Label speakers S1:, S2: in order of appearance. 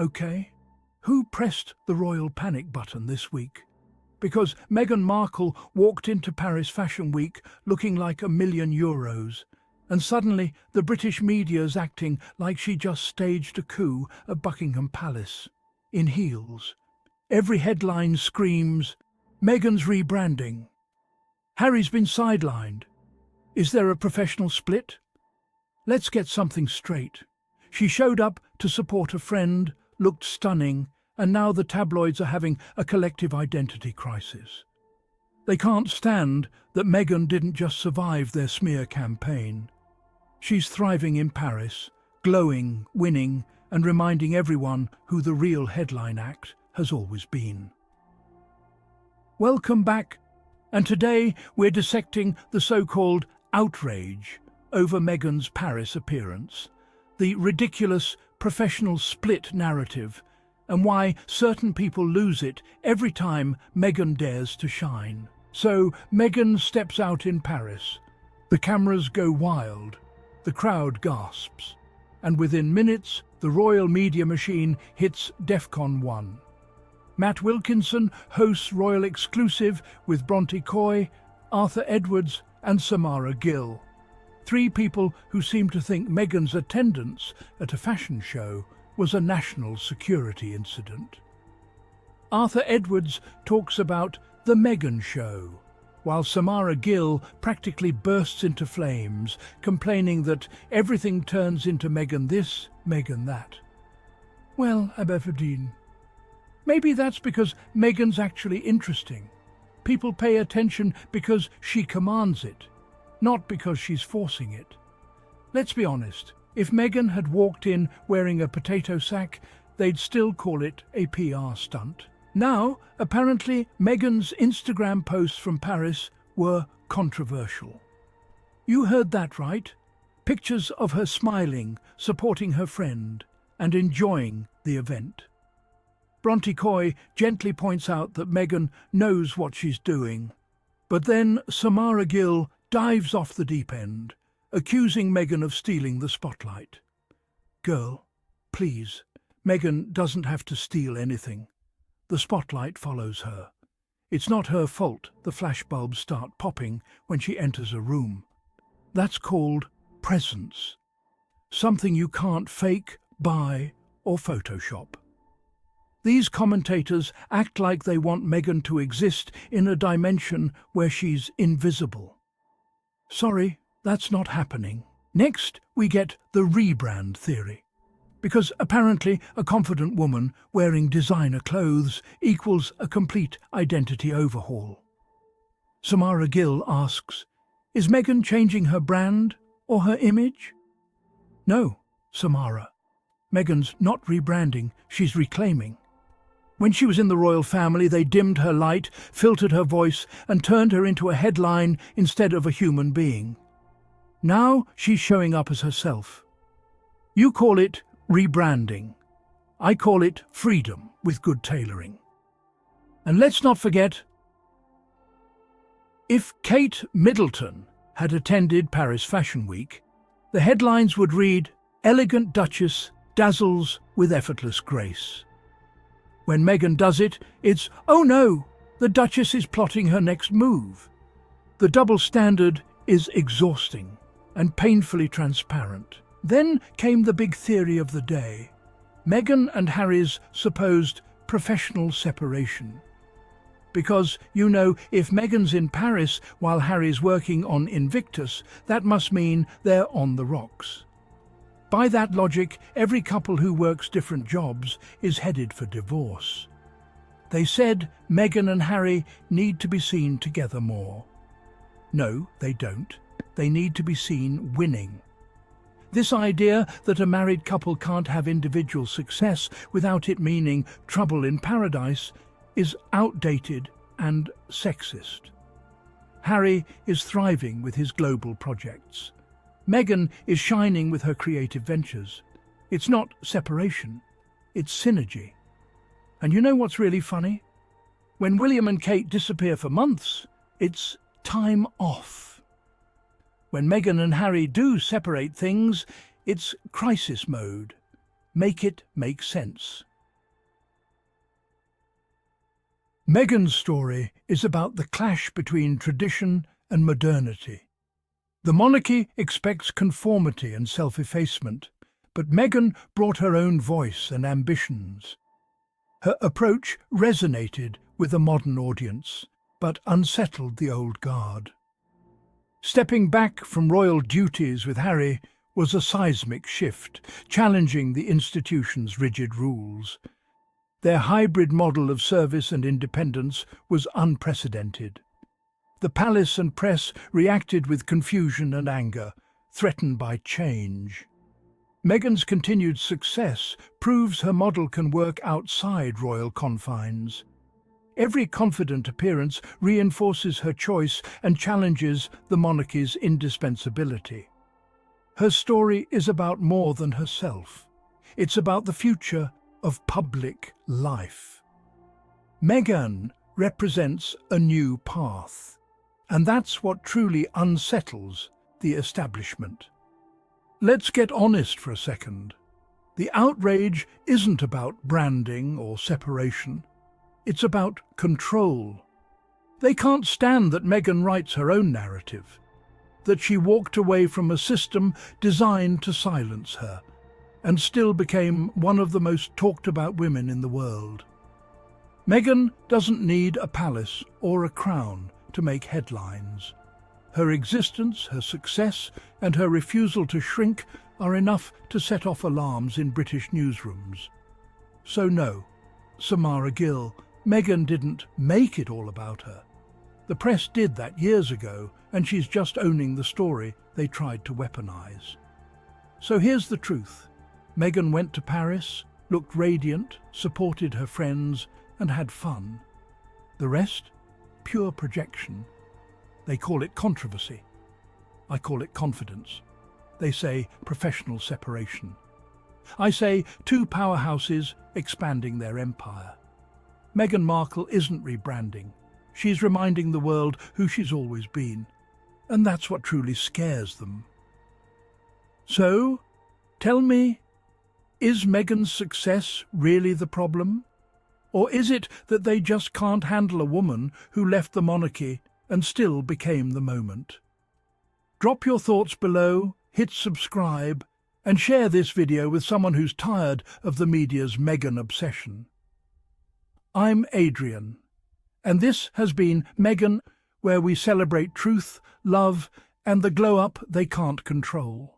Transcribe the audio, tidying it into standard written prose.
S1: Okay, who pressed the royal panic button this week? Because Meghan Markle walked into Paris Fashion Week looking like €1,000,000, and suddenly the British media's acting like she just staged a coup at Buckingham Palace, in heels. Every headline screams, Meghan's rebranding. Harry's been sidelined. Is there a professional split? Let's get something straight. She showed up to support a friend, looked stunning, and now the tabloids are having a collective identity crisis. They can't stand that Meghan didn't just survive their smear campaign. She's thriving in Paris, glowing, winning, and reminding everyone who the real headline act has always been. Welcome back, and today we're dissecting the so-called outrage over Meghan's Paris appearance, the ridiculous professional split narrative, and why certain people lose it every time Meghan dares to shine. So Meghan steps out in Paris. The cameras go wild, the crowd gasps, and within minutes the royal media machine hits DEFCON 1. Matt Wilkinson hosts Royal Exclusive with Bronte Coy, Arthur Edwards and Samara Gill. Three people who seem to think Meghan's attendance at a fashion show was a national security incident. Arthur Edwards talks about the Meghan show, while Samara Gill practically bursts into flames, complaining that everything turns into Meghan this, Meghan that. Well, Aberdeen. Maybe that's because Meghan's actually interesting. People pay attention because she commands it, not because she's forcing it. Let's be honest, if Meghan had walked in wearing a potato sack, they'd still call it a PR stunt. Now, apparently, Meghan's Instagram posts from Paris were controversial. You heard that right. Pictures of her smiling, supporting her friend, and enjoying the event. Bronte Coy gently points out that Meghan knows what she's doing. But then Samara Gill dives off the deep end, accusing Meghan of stealing the spotlight. Girl, please, Meghan doesn't have to steal anything. The spotlight follows her. It's not her fault the flashbulbs start popping when she enters a room. That's called presence. Something you can't fake, buy, or Photoshop. These commentators act like they want Meghan to exist in a dimension where she's invisible. Sorry, that's not happening. Next, we get the rebrand theory. Because apparently a confident woman wearing designer clothes equals a complete identity overhaul. Samara Gill asks, is Meghan changing her brand or her image? No, Samara. Meghan's not rebranding, she's reclaiming. When she was in the royal family, they dimmed her light, filtered her voice, and turned her into a headline instead of a human being. Now she's showing up as herself. You call it rebranding. I call it freedom with good tailoring. And let's not forget, if Kate Middleton had attended Paris Fashion Week, the headlines would read, Elegant Duchess dazzles with effortless grace. When Meghan does it, it's, oh no, the Duchess is plotting her next move. The double standard is exhausting and painfully transparent. Then came the big theory of the day, Meghan and Harry's supposed professional separation. Because, you know, if Meghan's in Paris while Harry's working on Invictus, that must mean they're on the rocks. By that logic, every couple who works different jobs is headed for divorce. They said Meghan and Harry need to be seen together more. No, they don't. They need to be seen winning. This idea that a married couple can't have individual success without it meaning trouble in paradise is outdated and sexist. Harry is thriving with his global projects. Meghan is shining with her creative ventures. It's not separation, it's synergy. And you know what's really funny? When William and Kate disappear for months, it's time off. When Meghan and Harry do separate things, it's crisis mode. Make it make sense. Meghan's story is about the clash between tradition and modernity. The monarchy expects conformity and self-effacement, but Meghan brought her own voice and ambitions. Her approach resonated with a modern audience, but unsettled the old guard. Stepping back from royal duties with Harry was a seismic shift, challenging the institution's rigid rules. Their hybrid model of service and independence was unprecedented. The palace and press reacted with confusion and anger, threatened by change. Meghan's continued success proves her model can work outside royal confines. Every confident appearance reinforces her choice and challenges the monarchy's indispensability. Her story is about more than herself. It's about the future of public life. Meghan represents a new path, and that's what truly unsettles the establishment. Let's get honest for a second. The outrage isn't about branding or separation. It's about control. They can't stand that Meghan writes her own narrative, that she walked away from a system designed to silence her, and still became one of the most talked about women in the world. Meghan doesn't need a palace or a crown to make headlines. Her existence, her success, and her refusal to shrink are enough to set off alarms in British newsrooms. So no, Samara Gill, Meghan didn't make it all about her. The press did that years ago, and she's just owning the story they tried to weaponize. So here's the truth. Meghan went to Paris, looked radiant, supported her friends, and had fun. The rest? Pure projection. They call it controversy. I call it confidence. They say professional separation. I say two powerhouses expanding their empire. Meghan Markle isn't rebranding. She's reminding the world who she's always been. And that's what truly scares them. So, tell me, is Meghan's success really the problem? Or is it that they just can't handle a woman who left the monarchy and still became the moment? Drop your thoughts below, hit subscribe, and share this video with someone who's tired of the media's Meghan obsession. I'm Adrian, and this has been Meghan, where we celebrate truth, love, and the glow-up they can't control.